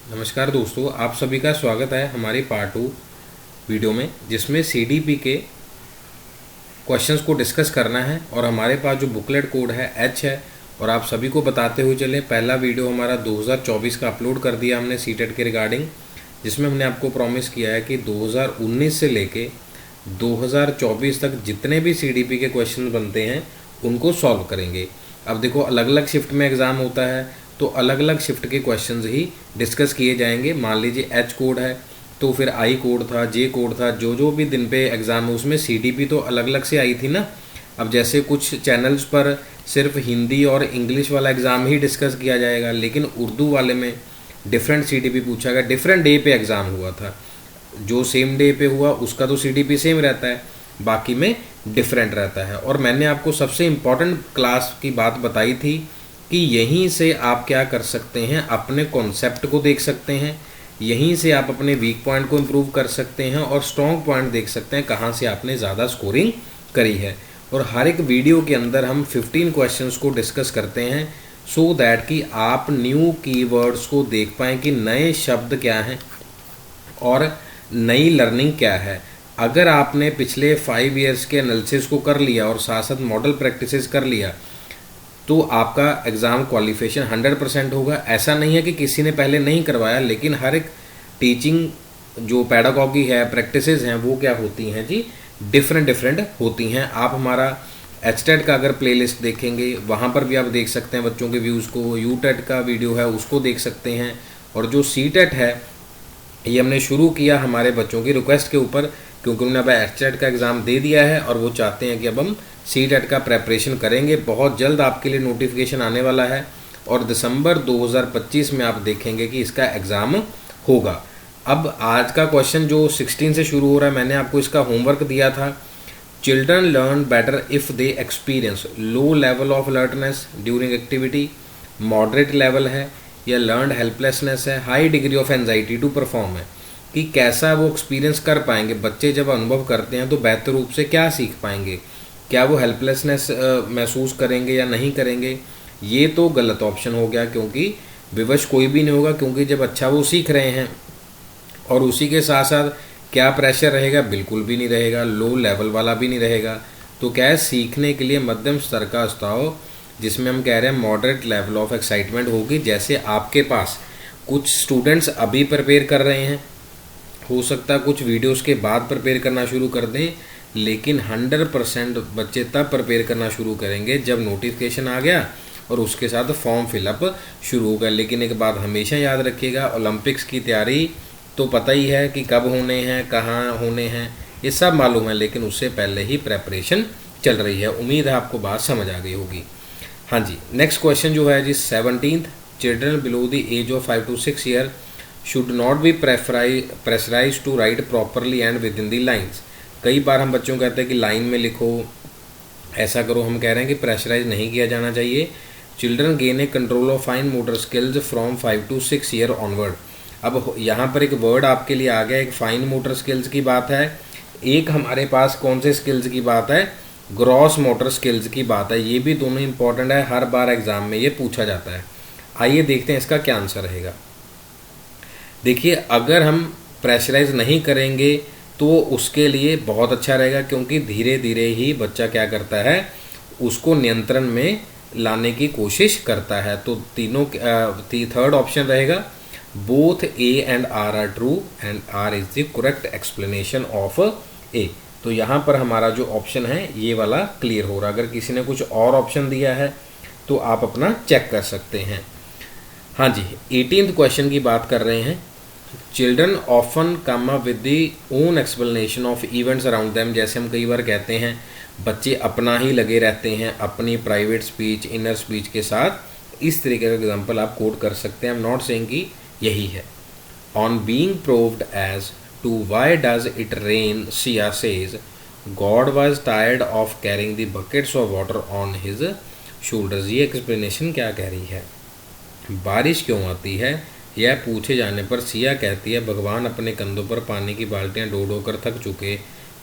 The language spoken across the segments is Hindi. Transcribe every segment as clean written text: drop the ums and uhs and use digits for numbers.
नमस्कार दोस्तों, आप सभी का स्वागत है हमारी पार्ट 2 वीडियो में, जिसमें सीडीपी के क्वेश्चंस को डिस्कस करना है। और हमारे पास जो बुकलेट कोड है एच है। और आप सभी को बताते हुए चलें, पहला वीडियो हमारा 2024 का अपलोड कर दिया हमने सीटेट के रिगार्डिंग, जिसमें हमने आपको प्रॉमिस किया है कि 2019 से लेके 2024 तक जितने भी सीडीपी के क्वेश्चन बनते हैं उनको सॉल्व करेंगे। अब देखो, अलग अलग शिफ्ट में एग्ज़ाम होता है तो अलग अलग शिफ्ट के क्वेश्चंस ही डिस्कस किए जाएंगे। मान लीजिए एच कोड है तो फिर आई कोड था, जे कोड था, जो जो भी दिन पे एग्ज़ाम है उसमें सीडीपी तो अलग अलग से आई थी ना। अब जैसे कुछ चैनल्स पर सिर्फ हिंदी और इंग्लिश वाला एग्ज़ाम ही डिस्कस किया जाएगा, लेकिन उर्दू वाले में डिफरेंट सीडीपी पूछा गया। डिफरेंट डे पे एग्ज़ाम हुआ था, जो सेम डे पे हुआ उसका तो सीडीपी सेम रहता है, बाकी में डिफरेंट रहता है। और मैंने आपको सबसे इम्पॉर्टेंट क्लास की बात बताई थी कि यहीं से आप क्या कर सकते हैं, अपने कॉन्सेप्ट को देख सकते हैं, यहीं से आप अपने वीक पॉइंट को इम्प्रूव कर सकते हैं और स्ट्रॉन्ग पॉइंट देख सकते हैं कहाँ से आपने ज़्यादा स्कोरिंग करी है। और हर एक वीडियो के अंदर हम 15 क्वेश्चंस को डिस्कस करते हैं, सो दैट कि आप न्यू कीवर्ड्स को देख पाएँ कि नए शब्द क्या हैं और नई लर्निंग क्या है। अगर आपने पिछले 5 ईयर्स के एनालिसिस को कर लिया और साथ साथ मॉडल प्रैक्टिसेस कर लिया तो आपका एग्ज़ाम क्वालिफिकेशन 100% होगा। ऐसा नहीं है कि किसी ने पहले नहीं करवाया, लेकिन हर एक टीचिंग जो पैडागॉगी है, प्रैक्टिसेस हैं, वो क्या होती हैं जी, डिफरेंट होती हैं। आप हमारा एचटेट का अगर प्लेलिस्ट देखेंगे वहाँ पर भी आप देख सकते हैं बच्चों के व्यूज़ को। यूटेट का वीडियो है उसको देख सकते हैं। और जो सीटेट है ये हमने शुरू किया हमारे बच्चों की रिक्वेस्ट के ऊपर, क्योंकि उन्होंने अब एचटेट का एग्ज़ाम दे दिया है और वो चाहते हैं कि अब हम सीटेट का प्रेपरेशन करेंगे। बहुत जल्द आपके लिए नोटिफिकेशन आने वाला है और दिसंबर 2025 में आप देखेंगे कि इसका एग्ज़ाम होगा। अब आज का क्वेश्चन जो 16 से शुरू हो रहा है, मैंने आपको इसका होमवर्क दिया था। Children learn better if they experience low level of alertness during activity, moderate level है, या लर्नड हेल्पलेसनेस है, high degree of anxiety to perform है। कि कैसा वो एक्सपीरियंस कर पाएंगे। बच्चे जब अनुभव करते हैं तो बेहतर रूप से क्या सीख पाएंगे, क्या वो हेल्पलेसनेस महसूस करेंगे या नहीं करेंगे। ये तो गलत ऑप्शन हो गया, क्योंकि विवश कोई भी नहीं होगा, क्योंकि जब अच्छा वो सीख रहे हैं। और उसी के साथ साथ क्या प्रेशर रहेगा, बिल्कुल भी नहीं रहेगा, लो लेवल वाला भी नहीं रहेगा। तो क्या है, सीखने के लिए मध्यम स्तर का स्तर, जिसमें हम कह रहे हैं मॉडरेट लेवल ऑफ एक्साइटमेंट होगी। जैसे आपके पास कुछ स्टूडेंट्स अभी प्रिपेयर कर रहे हैं, हो सकता है कुछ वीडियोस के बाद प्रिपेयर करना शुरू कर दें, लेकिन 100% बच्चे तब प्रिपेयर करना शुरू करेंगे जब नोटिफिकेशन आ गया और उसके साथ फॉर्म फिलअप शुरू हो गया। लेकिन एक बात हमेशा याद रखिएगा, ओलंपिक्स की तैयारी तो पता ही है कि कब होने हैं, कहाँ होने हैं, ये सब मालूम है, लेकिन उससे पहले ही प्रेपरेशन चल रही है। उम्मीद है आपको बात समझ आ गई होगी। हाँ जी, नेक्स्ट क्वेश्चन जो है जी 17th, children below the age of 5 to 6 year should not be pressurise to write properly and within the lines. कई बार हम बच्चों को कहते हैं कि लाइन में लिखो, ऐसा करो। हम कह रहे हैं कि प्रेशराइज नहीं किया जाना चाहिए। Children gain A control of fine motor skills from 5 to 6 year onward. अब यहाँ पर एक वर्ड आपके लिए आ गया, एक फाइन मोटर स्किल्स की बात है, एक हमारे पास कौन से स्किल्स की बात है, ग्रॉस मोटर स्किल्स की बात है। ये भी दोनों इंपॉर्टेंट है, हर बार एग्जाम में ये पूछा जाता है। आइए देखते हैं इसका क्या आंसर रहेगा। देखिए, अगर हम प्रेशराइज नहीं करेंगे तो वो लिए बहुत अच्छा रहेगा, क्योंकि धीरे धीरे ही बच्चा क्या करता है, उसको नियंत्रण में लाने की कोशिश करता है। तो तीनों थर्ड ऑप्शन रहेगा, both A and R are true and R is the correct explanation of A. तो यहाँ पर हमारा जो ऑप्शन है ये वाला क्लियर हो रहा है। अगर किसी ने कुछ और ऑप्शन दिया है तो आप अपना चेक कर सकते हैं। हाँ जी, 18th क्वेश्चन की बात कर रहे हैं। Children often come up with the own explanation of events around them. जैसे हम कई बार कहते हैं, बच्चे अपना ही लगे रहते हैं, अपनी प्राइवेट स्पीच, इनर स्पीच के साथ। इस तरीके का एग्जाम्पल आप कोट कर सकते हैं। आई एम नॉट सेइंग कि यही है। On being proved as to why does it rain, Siya says God was tired of carrying the buckets of water on his shoulders. ये एक्सप्लेनेशन क्या कह रही है, बारिश क्यों आती है, यह पूछे जाने पर सिया कहती है भगवान अपने कंधों पर पानी की बाल्टियां ढो ढो कर थक चुके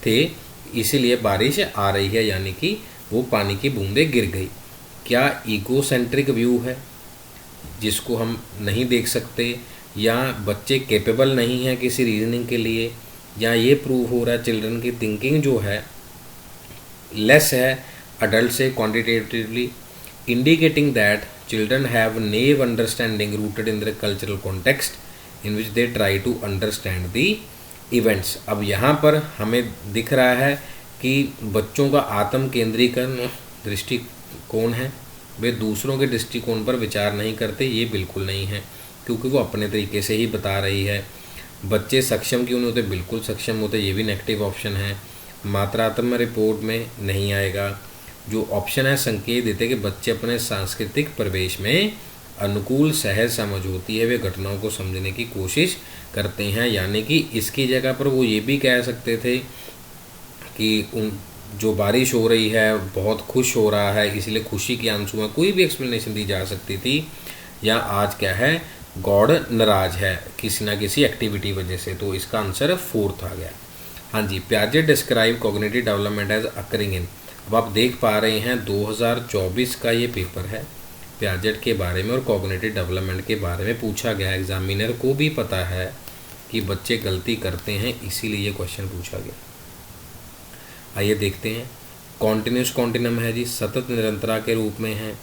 थे, इसीलिए बारिश आ रही है, यानी कि वो पानी की बूंदें गिर गई। क्या ईगो सेंट्रिक व्यू है जिसको हम नहीं देख सकते, या बच्चे कैपेबल नहीं हैं किसी रीजनिंग के लिए, या ये प्रूव हो रहा है चिल्ड्रन की थिंकिंग जो है लेस है अडल्ट से quantitatively, indicating that children have naive understanding rooted in the cultural context in which they try to understand the events. अब यहाँ पर हमें दिख रहा है कि बच्चों का आत्म केंद्रीकरण दृष्टिकोण है, वे दूसरों के दृष्टिकोण पर विचार नहीं करते, ये बिल्कुल नहीं है, क्योंकि वो अपने तरीके से ही बता रही है। बच्चे सक्षम क्यों नहीं होते, बिल्कुल सक्षम होते, ये भी नेगेटिव ऑप्शन है, मात्रात्मक रिपोर्ट में नहीं आएगा। जो ऑप्शन है संकेत देते कि बच्चे अपने सांस्कृतिक परिवेश में अनुकूल सहज समझ होती है, वे घटनाओं को समझने की कोशिश करते हैं, यानी कि इसकी जगह पर वो ये भी कह सकते थे कि जो बारिश हो रही है बहुत खुश हो रहा है इसलिए खुशी के आंसू में, कोई भी एक्सप्लेनेशन दी जा सकती थी। या आज क्या है, गॉड नाराज है किसी ना किसी एक्टिविटी वजह से, तो इसका आंसर 4th आ गया। हाँ जी, पियाजे describe cognitive development as occurring in. अब आप देख पा रहे हैं 2024 का ये पेपर है, पियाजेट के बारे में और कॉग्निटिव डेवलपमेंट के बारे में पूछा गया है। एग्जामिनर को भी पता है कि बच्चे गलती करते हैं, इसीलिए ये क्वेश्चन पूछा गया। आइए देखते हैं। कॉन्टिन्यूस कॉन्टिनम है जी, सतत निरंतरता के रूप में है।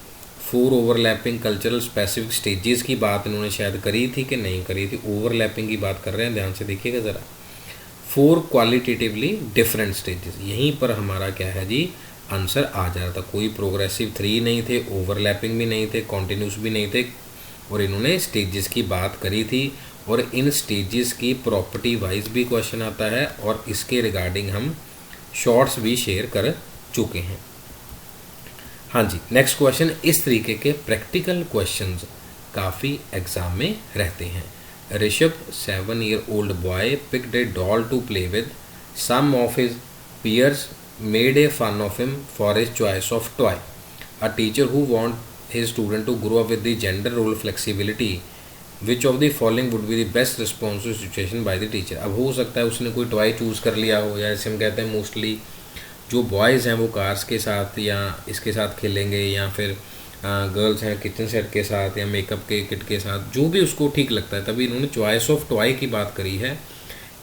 4 ओवरलैपिंग कल्चरल स्पेसिफिक स्टेजेस की बात इन्होंने शायद करी थी कि नहीं करी थी, ओवरलैपिंग की बात कर रहे हैं, ध्यान से देखिएगा ज़रा। 4 क्वालिटेटिवली डिफरेंट स्टेजेस, यहीं पर हमारा क्या है जी आंसर आ जा रहा था। कोई प्रोग्रेसिव 3 नहीं थे, ओवरलैपिंग भी नहीं थे, कॉन्टिन्यूस भी नहीं थे, और इन्होंने स्टेजेस की बात करी थी। और इन स्टेजेस की प्रॉपर्टी वाइज भी क्वेश्चन आता है, और इसके रिगार्डिंग हम शॉर्ट्स भी शेयर कर चुके हैं। हाँ जी, नेक्स्ट क्वेश्चन। इस तरीके के प्रैक्टिकल क्वेश्चंस काफ़ी एग्जाम में रहते हैं। Rishabh 7-year-old boy picked a doll to play with, some of his peers made a fun of him for his choice of toy. A teacher who want his student to grow up with the gender role flexibility, which of the following would be the best response to situation by the teacher? अब हो सकता है उसने कोई टॉय चूज़ कर लिया हो, या जैसे हम कहते हैं मोस्टली जो बॉयज़ हैं वो कार्स के साथ या इसके साथ खेलेंगे, या फिर गर्ल्स हैं किचन सेट के साथ या मेकअप के किट के साथ, जो भी उसको ठीक लगता है। तभी इन्होंने चॉइस ऑफ टॉय की बात करी है,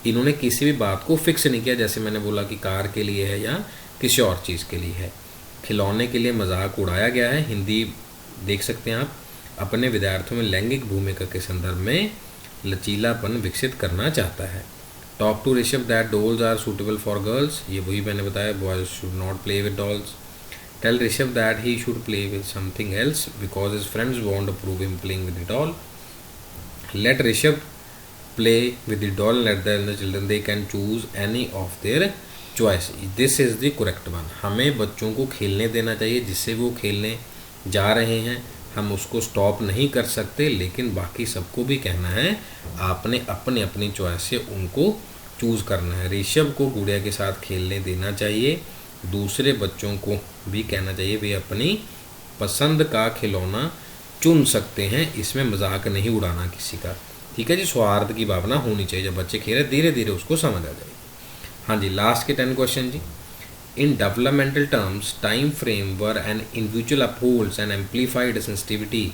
इन्होंने किसी भी बात को फिक्स नहीं किया, जैसे मैंने बोला कि कार के लिए है या किसी और चीज़ के लिए है। खिलौने के लिए मजाक उड़ाया गया है। हिंदी देख सकते हैं आप। अपने विद्यार्थियों में लैंगिक भूमिका के संदर्भ में लचीलापन विकसित करना चाहता है। Talk to Rishabh that dolls are suitable for girls, ये वही मैंने बताया, boys should not play with dolls. Tell Rishabh that he should play with something else because his friends want to prove him playing with the doll. Let Rishabh play with the doll, let the children they can choose any of their choice. This is the correct one. हमें बच्चों को खेलने देना चाहिए जिससे वो खेलने जा रहे हैं, हम उसको स्टॉप नहीं कर सकते, लेकिन बाकी सबको भी कहना है आपने अपने अपनी चॉइस से उनको चूज़ करना है। ऋषभ को गुड़िया के साथ खेलने देना चाहिए, दूसरे बच्चों को भी कहना चाहिए वे अपनी पसंद का खिलौना चुन सकते हैं, इसमें मजाक नहीं उड़ाना किसी का, ठीक है जी। सौहार्द की भावना होनी चाहिए, जब बच्चे खेल रहे धीरे धीरे उसको समझ आ जाएगी। हाँ जी, लास्ट के 10 क्वेश्चन जी। In developmental terms time frame where an individual upholds and amplified sensitivity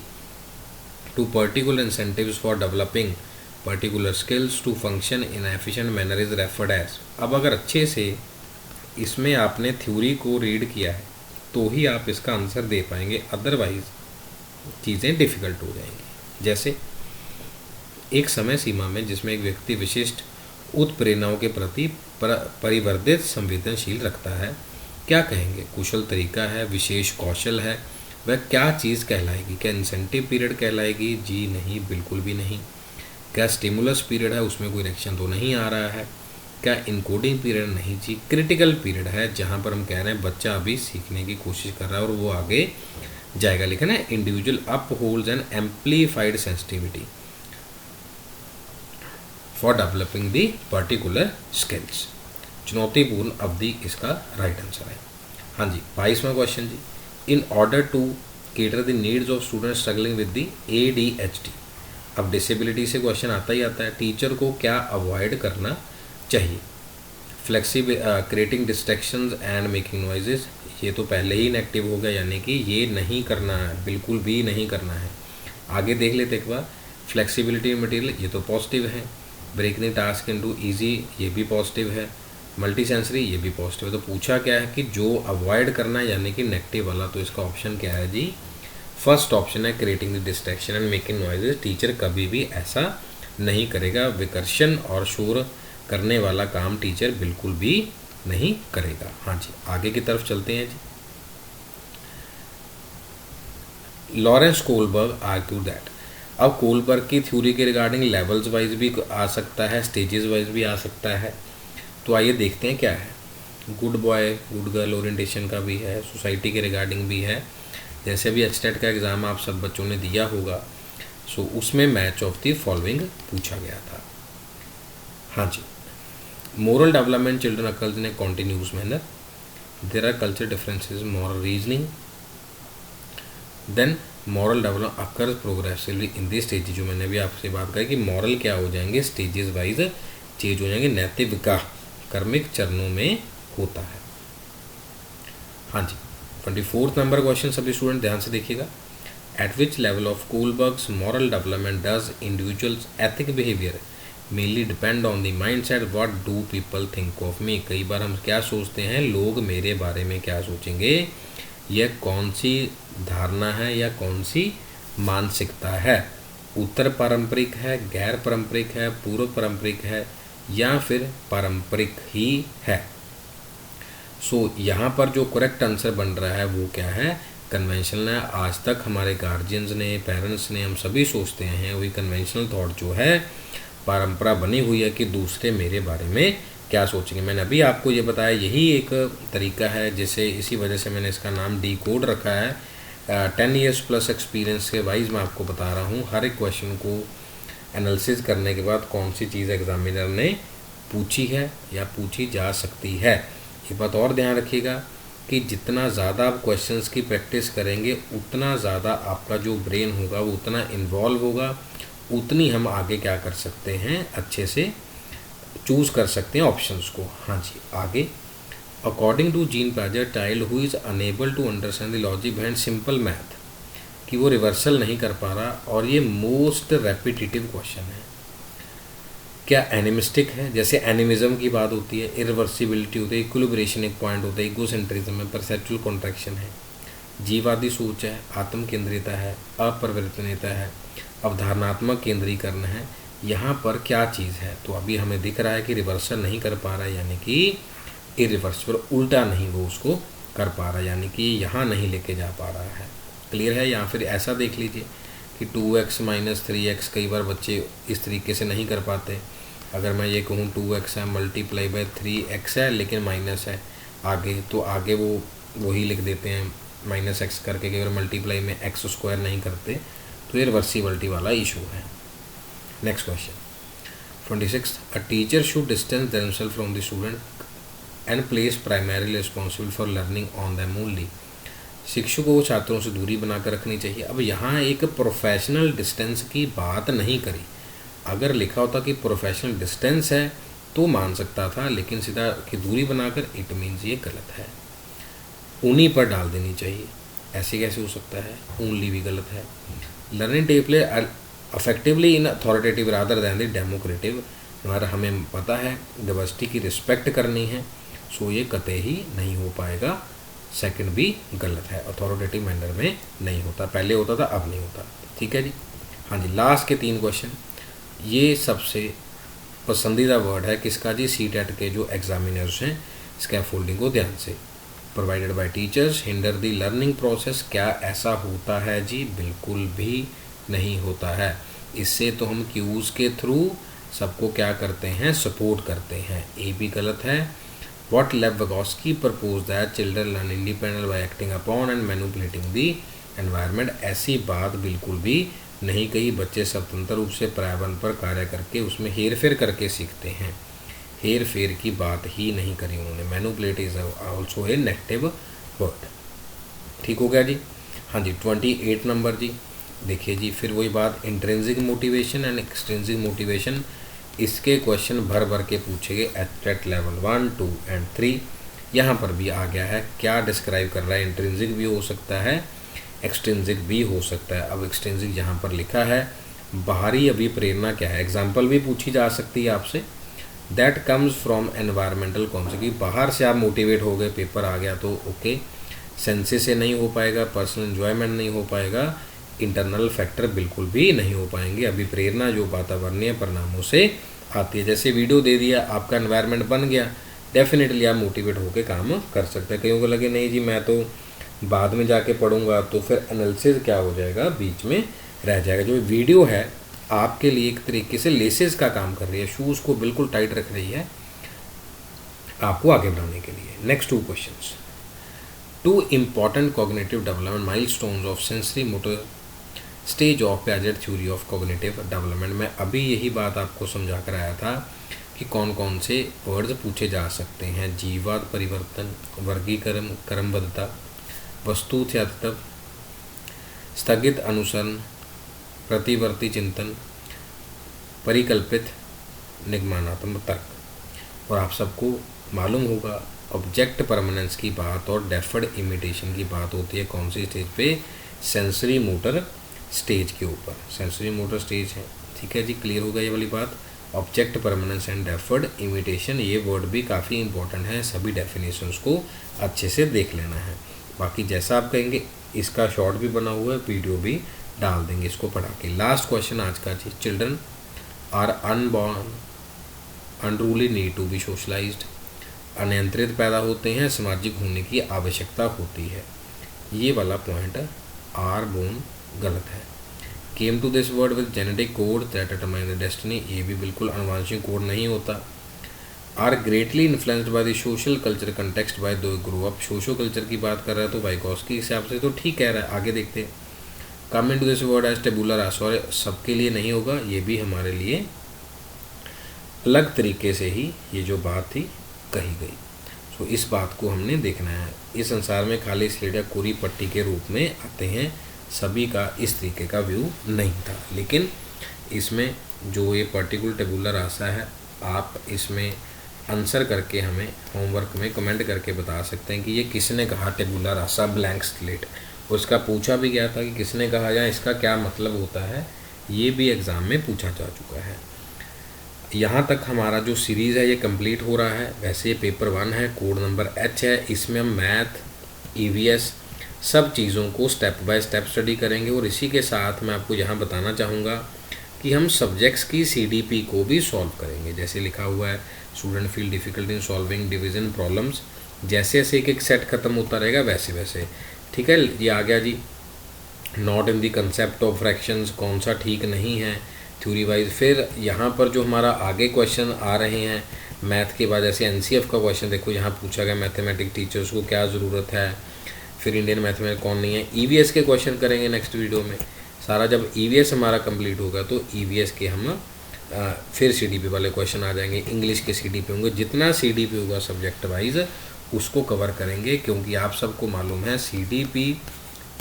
to particular incentives for developing particular skills to function in efficient manner is referred as. अब अगर अच्छे से इसमें आपने थ्योरी को रीड किया है तो ही आप इसका आंसर दे पाएंगे, अदरवाइज चीज़ें डिफ़िकल्ट हो जाएंगी। जैसे एक समय सीमा में जिसमें एक व्यक्ति विशिष्ट उत्प्रेरणाओं के प्रति परिवर्धित संवेदनशील रखता है, क्या कहेंगे? कुशल तरीका है, विशेष कौशल है, वह क्या चीज़ कहलाएगी? क्या इंसेंटिव पीरियड कहलाएगी? जी नहीं, बिल्कुल भी नहीं। क्या स्टिमुलस पीरियड है? उसमें कोई रिएक्शन तो नहीं आ रहा है। क्या इनकोडिंग पीरियड? नहीं जी, क्रिटिकल पीरियड है, जहाँ पर हम कह रहे हैं बच्चा अभी सीखने की कोशिश कर रहा है और वो आगे जाएगा। लेकिन है individual up holds and amplified sensitivity for developing the particular skills. चुनौतीपूर्ण अवधि इसका राइट आंसर है। हाँ जी, 22वां क्वेश्चन जी। In order to cater the needs of student struggling with the ADHD। अब डिसेबिलिटी से क्वेश्चन आता ही आता है, टीचर को क्या अवॉइड करना चाहिए? Flexible creating distractions and making noises, ये तो पहले ही नेगेटिव हो गया, यानी कि ये नहीं करना है, बिल्कुल भी नहीं करना है। आगे देख लेते एक बार। फ्लेक्सिबिलिटी मटेरियल, ये तो पॉजिटिव है। Break the task into easy, ये भी पॉजिटिव है। मल्टी सेंसरी, ये भी पॉजिटिव है। तो पूछा क्या है कि जो अवॉइड करना है यानी कि नेगेटिव वाला, तो इसका ऑप्शन क्या है जी, फर्स्ट ऑप्शन है creating the distraction and making noises. Teacher कभी भी ऐसा नहीं करेगा, विकर्षण और शोर करने वाला काम टीचर बिल्कुल भी नहीं करेगा। हाँ जी, आगे की तरफ चलते हैं जी। लॉरेंस कोलबर्ग आर्ग्यू दैट, अब कोलबर्ग की थ्योरी के रिगार्डिंग लेवल्स वाइज भी आ सकता है, स्टेजेस वाइज भी आ सकता है। तो आइए देखते हैं क्या है। Good boy good girl orientation का भी है, सोसाइटी के रिगार्डिंग भी है। जैसे अभी एचटेट का एग्ज़ाम आप सब बच्चों ने दिया होगा, सो उसमें मैच ऑफ द फॉलोइंग पूछा गया था। हाँ जी, moral development children occurs in a continuous manner, there are culture differences, moral reasoning, then moral develop occurs progressively in the stages. जो मैंने भी आपसे बात कही कि मॉरल क्या हो जाएंगे, स्टेजेस वाइज चेंज हो जाएंगे। नैतिक विकास कर्मिक चरणों में होता है। हाँ जी, 24 नंबर क्वेश्चन सभी स्टूडेंट ध्यान से देखिएगा। Eight which level of Kohlberg's moral development does individuals ethic behaviour mainly depend on the mind set, what do people think of me. कई बार हम क्या सोचते हैं, लोग मेरे बारे में क्या सोचेंगे, यह कौन सी धारणा है या कौन सी मानसिकता है। उत्तर पारंपरिक है, गैर पारंपरिक है, पूर्व पारंपरिक है या फिर पारंपरिक ही है। सो यहाँ पर जो करेक्ट आंसर बन रहा है वो क्या है, कन्वेंशनल है। आज तक हमारे गार्जियंस ने, पेरेंट्स ने, हम सभी सोचते हैं वही कन्वेंशनल थॉट जो है, परंपरा बनी हुई है कि दूसरे मेरे बारे में क्या सोचेंगे। मैंने अभी आपको ये बताया, यही एक तरीका है जिसे, इसी वजह से मैंने इसका नाम डी कोड रखा है। 10 ईयर्स प्लस एक्सपीरियंस के वाइज मैं आपको बता रहा हूँ, हर एक क्वेश्चन को एनालिसिस करने के बाद कौन सी चीज़ एग्जामिनर ने पूछी है या पूछी जा सकती है। ये बात और ध्यान रखिएगा कि जितना ज़्यादा आप क्वेश्चंस की प्रैक्टिस करेंगे, उतना ज़्यादा आपका जो ब्रेन होगा वो उतना इन्वॉल्व होगा, उतनी हम आगे क्या कर सकते हैं, अच्छे से चूज़ कर सकते हैं ऑप्शंस को। हाँ जी, आगे। अकॉर्डिंग टू जीन पाजर, child who is unable to understand the logic behind simple math, कि वो रिवर्सल नहीं कर पा रहा, और ये मोस्ट रेपिटेटिव क्वेश्चन है। क्या एनिमिस्टिक है, जैसे एनिमिज्म की बात होती है, इरिवर्सिबिलिटी होती है, इक्विलिब्रेशन एक पॉइंट होता है, इगोसेंट्रिज्म है, परसेप्चुअल कॉन्ट्रैक्शन है, जीववादी सोच है, आत्म केंद्रिता है, अपरिवर्तनीयता है, अवधारणात्मक केंद्रीकरण है। यहाँ पर क्या चीज़ है, तो अभी हमें दिख रहा है कि रिवर्सल नहीं कर पा रहा है, यानी कि इरिवर्सिबल, उल्टा नहीं वो उसको कर पा रहा है, यानी कि यहाँ नहीं लेके जा पा रहा है। क्लियर है। या फिर ऐसा देख लीजिए कि 2x - 3x, कई बार बच्चे इस तरीके से नहीं कर पाते। अगर मैं ये कहूँ 2x है मल्टीप्लाई बाय 3x है लेकिन माइनस है आगे, तो आगे वो वही लिख देते हैं -x करके, कि अगर मल्टीप्लाई में x² नहीं करते, तो ये रिवर्सिबिलिटी वाला इशू है। Next question 26, a teacher should distance themselves from the student and place primarily responsible for learning on them only. शिक्षकों को छात्रों से दूरी बनाकर रखनी चाहिए। अब यहाँ एक प्रोफेशनल डिस्टेंस की बात नहीं करी। अगर लिखा होता कि प्रोफेशनल डिस्टेंस है तो मान सकता था, लेकिन सीधा कि दूरी बनाकर, इट मीन्स ये गलत है। उन्हीं पर डाल देनी चाहिए, ऐसे कैसे हो सकता है, ओनली भी गलत है। Learning take place effectively in authoritative rather than the democratic, हमारा हमें पता है डाइवर्सिटी की रिस्पेक्ट करनी है, सो ये कतई ही नहीं हो पाएगा। सेकंड भी गलत है, अथॉरिटेटिव मैनर में नहीं होता, पहले होता था अब नहीं होता। ठीक है जी। हाँ जी, लास्ट के 3 क्वेश्चन, ये सबसे पसंदीदा वर्ड है किसका जी, सीटेट के जो एग्जामिनर्स हैं, स्कैफोल्डिंग को ध्यान से। Provided by teachers hinder the learning process, क्या ऐसा होता है जी, बिल्कुल भी नहीं होता है। इससे तो हम क्यूज़ के थ्रू सबको क्या करते हैं, सपोर्ट करते हैं, ये भी गलत है। What Lev Vygotsky proposed that children learn independent by acting upon and manipulating the environment, ऐसी बात बिल्कुल भी नहीं कही। बच्चे स्वतंत्र रूप से पर्यावरण पर कार्य करके उसमें हेर फेर करके सीखते हैं, हेर फेर की बात ही नहीं करी उन्होंने। Manipulate is also a negative word. ठीक हो गया जी। हाँ जी, 28 नंबर जी, देखिए जी, फिर वही बात, intrinsic motivation and extrinsic motivation, इसके क्वेश्चन भर भर के पूछेंगे एट लेवल 1, 2 एंड 3। यहाँ पर भी आ गया है, क्या डिस्क्राइब कर रहा है, इंट्रिंसिक भी हो सकता है, एक्सट्रिंसिक भी हो सकता है। अब एक्सट्रिंसिक यहाँ पर लिखा है, बाहरी अभिप्रेरणा क्या है, एग्जाम्पल भी पूछी जा सकती है आपसे। That comes from environmental cons, कि बाहर से आप मोटिवेट हो गए, पेपर आ गया तो ओके, सेंसेस से नहीं हो पाएगा, पर्सनल एंजॉयमेंट नहीं हो पाएगा, इंटरनल फैक्टर बिल्कुल भी नहीं हो पाएंगे। अभिप्रेरणा जो वातावरणीय परिणामों से आती है, जैसे वीडियो दे दिया, आपका एनवायरनमेंट बन गया, डेफिनेटली आप मोटिवेट होकर काम कर सकते हैं। कईयों को लगे नहीं जी मैं तो बाद में जाके पढ़ूंगा, तो फिर एनालिसिस क्या हो जाएगा, बीच में रह जाएगा। जो वीडियो है आपके लिए एक तरीके से लेसेस का काम कर रही है, शूज़ को बिल्कुल टाइट रख रही है आपको आगे बढ़ाने के लिए। Next 2 questions. 2 important cognitive development milestones of sensory motor stage of Piaget theory of cognitive development. में अभी यही बात आपको समझा कर आया था कि कौन कौन से वर्ड्स पूछे जा सकते हैं। जीववाद, परिवर्तन, वर्गीकरण, क्रमबद्धता, वस्तुतत्व, स्थगित अनुसरण, प्रतिवर्ती चिंतन, परिकल्पित निगमनात्मक तर्क। और आप सबको मालूम होगा ऑब्जेक्ट परमानेंस की बात और डेफर्ड इमिटेशन की बात होती है कौन सी स्टेज पे, सेंसरी मोटर स्टेज के ऊपर। सेंसरी मोटर स्टेज है, ठीक है जी, क्लियर होगा ये वाली बात। Object permanence and deferred imitation, ये वर्ड भी काफ़ी इंपॉर्टेंट है, सभी डेफिनेशंस को अच्छे से देख लेना है। बाकी जैसा आप कहेंगे इसका शॉर्ट भी बना हुआ है, वीडियो भी डाल देंगे इसको पढ़ा के। लास्ट क्वेश्चन आज का जी, children are unborn unruly need to be socialized, अनियंत्रित पैदा होते हैं, सामाजिक होने की आवश्यकता होती है। ये वाला पॉइंट आर बोर्न गलत है। Came to this world with genetic code that determine the destiny, ये भी बिल्कुल अनुवांशिक कोड नहीं होता। Are greatly influenced by the social culture context by though grow up, socio culture की बात कर रहा है तो वाइगॉस्की के हिसाब से तो ठीक कह रहा है। आगे देखते हैं। Come into this world as tabula rasa, और सबके लिए नहीं होगा, ये भी हमारे लिए अलग तरीके से ही ये जो बात थी कही गई। सो इस बात को हमने देखना है। इस संसार में खाली स्लेट या कोरी पट्टी के रूप में आते हैं, सभी का इस तरीके का व्यू नहीं था। लेकिन इसमें जो ये पर्टिकुलर टेबुलर रासा है, आप इसमें आंसर करके हमें होमवर्क में कमेंट करके बता सकते हैं कि ये किसने कहा टेबुलर रासा ब्लैंक स्लेट। उसका पूछा भी गया था कि किसने कहा या इसका क्या मतलब होता है, ये भी एग्ज़ाम में पूछा जा चुका है। यहाँ तक हमारा जो सीरीज़ है ये कंप्लीट हो रहा है। वैसे ये पेपर 1 है, कोड नंबर H है, इसमें हम मैथ, EVS सब चीज़ों को स्टेप बाय स्टेप स्टडी करेंगे। और इसी के साथ मैं आपको यहाँ बताना चाहूँगा कि हम सब्जेक्ट्स की CDP को भी सॉल्व करेंगे। जैसे लिखा हुआ है student feel difficult in solving division problems, जैसे जैसे एक एक सेट खत्म होता रहेगा वैसे वैसे, ठीक है। ये आ गया जी not in the concept of fractions, कौन सा ठीक नहीं है थ्योरी वाइज। फिर यहाँ पर जो हमारा आगे क्वेश्चन आ रहे हैं मैथ के बाद, जैसे NCF का क्वेश्चन देखो यहाँ पूछा गया मैथमेटिक टीचर्स को क्या ज़रूरत है, फिर इंडियन मैथमेटिक्स कौन नहीं है। EVS के क्वेश्चन करेंगे नेक्स्ट वीडियो में। सारा जब EVS हमारा कंप्लीट होगा तो EVS के हम फिर CDP वाले क्वेश्चन आ जाएंगे, इंग्लिश के CDP होंगे। जितना CDP होगा सब्जेक्ट वाइज उसको कवर करेंगे, क्योंकि आप सबको मालूम है CDP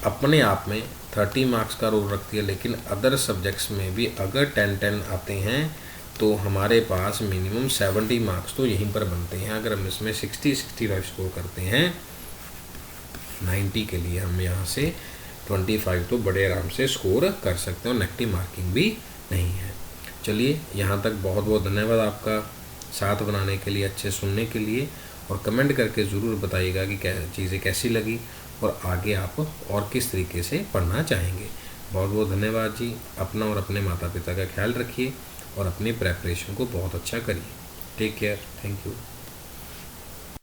अपने आप में 30 मार्क्स का रोल रखती है, लेकिन अदर सब्जेक्ट्स में भी अगर 10-10 आते हैं तो हमारे पास मिनिमम 70 मार्क्स तो यहीं पर बनते हैं। अगर हम इसमें 60-65 स्कोर करते हैं 90 के लिए, हम यहाँ से 25 तो बड़े आराम से स्कोर कर सकते हैं और नेगेटिव मार्किंग भी नहीं है। चलिए यहाँ तक बहुत बहुत धन्यवाद आपका साथ बनाने के लिए, अच्छे सुनने के लिए, और कमेंट करके ज़रूर बताइएगा कि क्या चीज़ें कैसी लगी और आगे आप और किस तरीके से पढ़ना चाहेंगे। बहुत बहुत धन्यवाद जी। अपना और अपने माता पिता का ख्याल रखिए और अपनी प्रेपरेशन को बहुत अच्छा करिए। Take care, thank you.